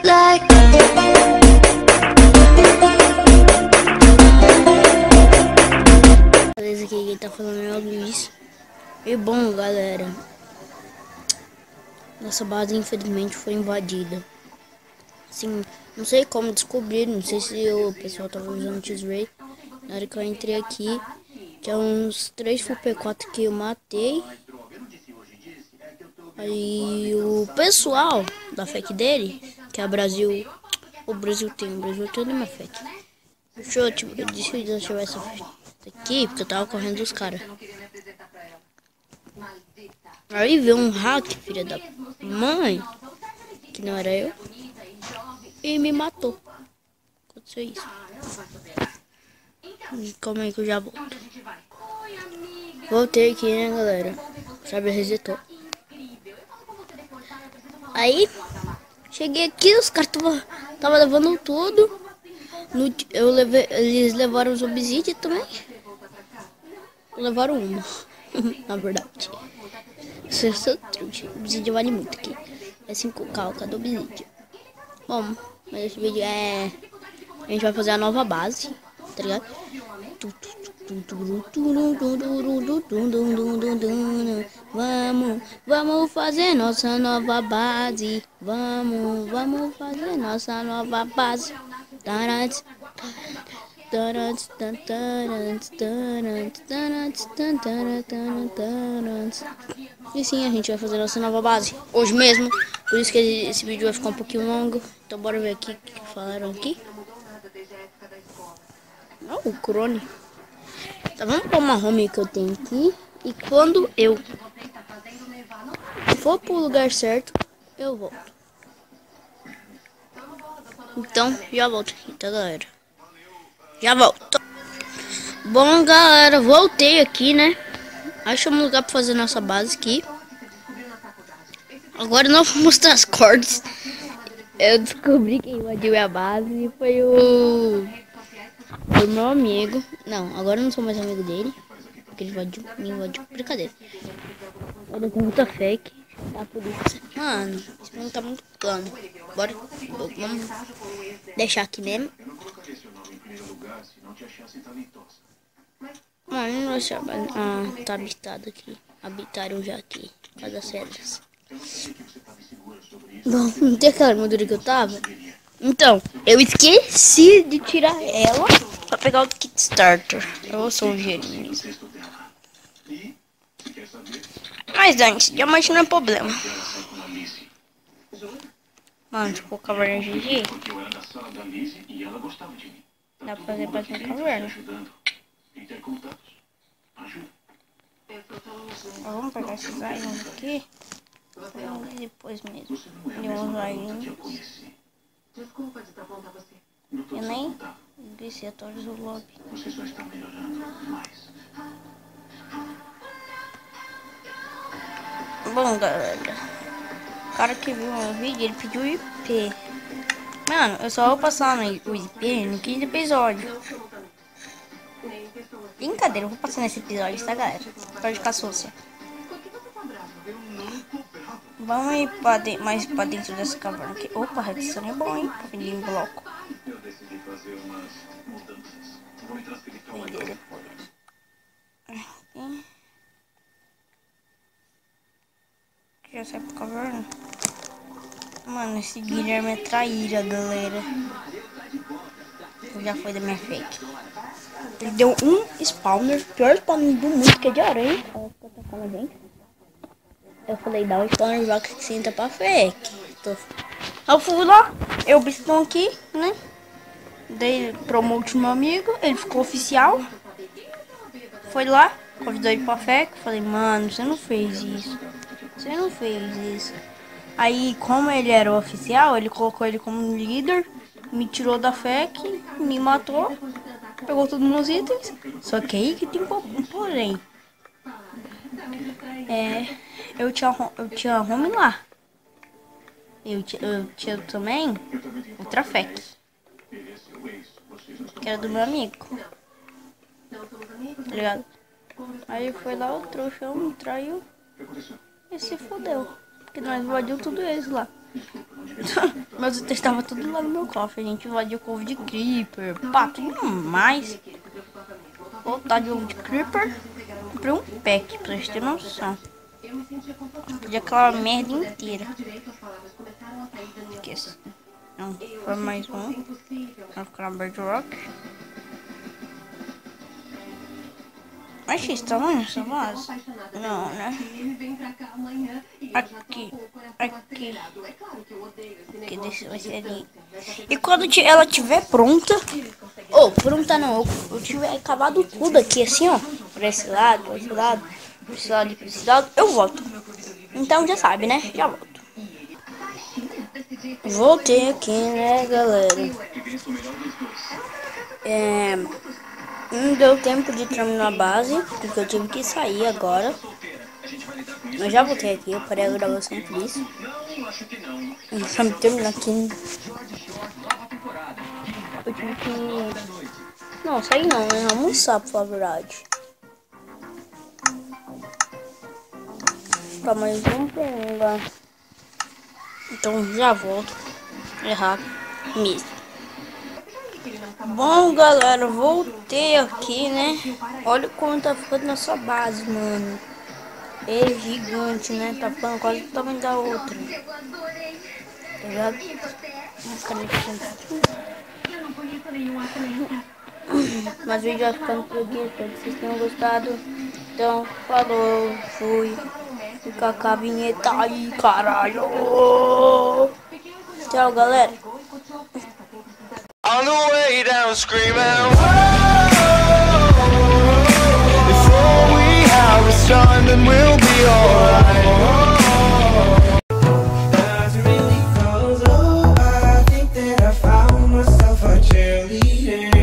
like. Beleza, aqui quem tá falando é o Luiz. E bom, galera, nossa base infelizmente foi invadida. Assim, não sei como descobrir, não sei se o pessoal tava usando X-Ray. Na hora que eu entrei aqui, tinha uns 3 Full P4 que eu matei. Aí o pessoal da FEC dele, que é o Brasil tem na minha FEC. Deixa eu desativar essa aqui, porque eu tava correndo dos caras. Aí veio um hack, filha da mãe, que não era eu, e me matou. Aconteceu isso. Calma aí que eu já volto. Voltei aqui, né, galera? Sabe, resetou. Aí, cheguei aqui, os caras tava levando tudo. Eles levaram os obsidian também. Levaram uma, na verdade. Sou trouxa. Obsidian vale muito aqui. É 5K cada obsidian. Bom, mas esse vídeo é... A gente vai fazer a nova base, tá ligado? Vamos fazer nossa nova base. Vamos fazer nossa nova base. E sim, a gente vai fazer nossa nova base hoje mesmo. Por isso que esse vídeo vai ficar um pouquinho longo. Então bora ver aqui o que falaram aqui. Não, o Crone. Tá, vamos pôr uma home que eu tenho aqui. E quando eu for pro lugar certo, eu volto. Então, já volto aqui, tá, galera? Já volto. Bom, galera, voltei aqui, né? Achamos um lugar pra fazer nossa base aqui. Agora não vou mostrar as cordas. Eu descobri quem invadiu a base foi o meu amigo. Não, agora eu não sou mais amigo dele. Porque ele me invadiu. Brincadeira. Olha, tem muita fake. Tá por isso. Mano, isso não tá muito plano. Bora. Vamos deixar aqui mesmo. Mano, não achar. Ah, tá habitado aqui. Habitaram já aqui. Por causa das pedras. Bom, não tem aquela armadura que eu tava? Então, eu esqueci de tirar ela pra pegar o Kickstarter. Eu sou um gênio nisso. Mas antes, diamante não é problema. Mano, deixa eu pôr caverna GG. Dá pra fazer bastante caverna. Vamos pegar esses irons aqui. E depois mesmo. E uns irons. Eu nem desci a todos o lobby. Bom, galera, o cara que viu meu vídeo, ele pediu o IP. Mano, eu só vou passar o IP no 15º episódio. Brincadeira, eu vou passar nesse episódio, tá, galera? Pode ficar sucia. Vamos ir mais pra dentro dessa caverna aqui. Opa, a redstone é bom, hein? Pra vender em bloco. Vender depois. Aqui. Já sai pra caverna. Mano, esse Guilherme é traíra, galera. Já foi da minha fake. Ele deu um spawner, pior spawner do mundo, que é de aranha. Eu falei, dá um spawner rock que senta pra fake. Eu fui lá, eu estão aqui, né? Dei promote meu amigo, ele ficou oficial. Foi lá, convidou ele pra fake. Falei, mano, você não fez isso. Você não fez isso. Aí, como ele era o oficial, ele colocou ele como líder, me tirou da FEC, me matou, pegou todos os meus itens. Só que aí que tem um porém. Eu tinha home lá. Eu tinha também outra FEC, que era do meu amigo. Tá ligado? Aí foi lá, o trouxão me traiu e se fodeu. Porque nós invadiu tudo eles lá. Meus itens estavam tudo lá no meu cofre. A gente invadiu com ovo de creeper, pá, tudo mais. Voltar de ovo de creeper. Comprei um pack, pra vocês terem noção. De aquela merda inteira. Esqueci. Não, foi mais um. Vai ficar na Bedrock. Mas que tamanho essa base? Não, né? Aqui. Aqui desse vai ser ali. E quando ela tiver pronta. Pronta não. Eu tiver acabado tudo aqui, assim, ó. Por esse lado, por esse lado. Por esse lado e por esse lado. Eu volto. Então já sabe, né? Já volto. Voltei aqui, né, galera? Não deu tempo de terminar a base, porque eu tive que sair agora. Eu já voltei aqui, eu parei a gravação por isso. Só me terminar aqui. Eu tive que... Não, sair não, né? Almoçar, por falar a verdade. Tá, mais um pega. Então já volto. É rápido mesmo. Bom, galera, voltei aqui, né? Olha como tá ficando nossa base, mano. É gigante, né? Tá ficando quase o tamanho da outra. Tá ligado? Mas o vídeo vai ficando por aqui. Espero que vocês tenham gostado. Então, falou, fui. Fica com a vinheta aí, caralho. Tchau, galera. On the way down screaming, whoa. If all we have is time, then we'll be alright. That's really close. Oh, I think that I found myself a cheerleader.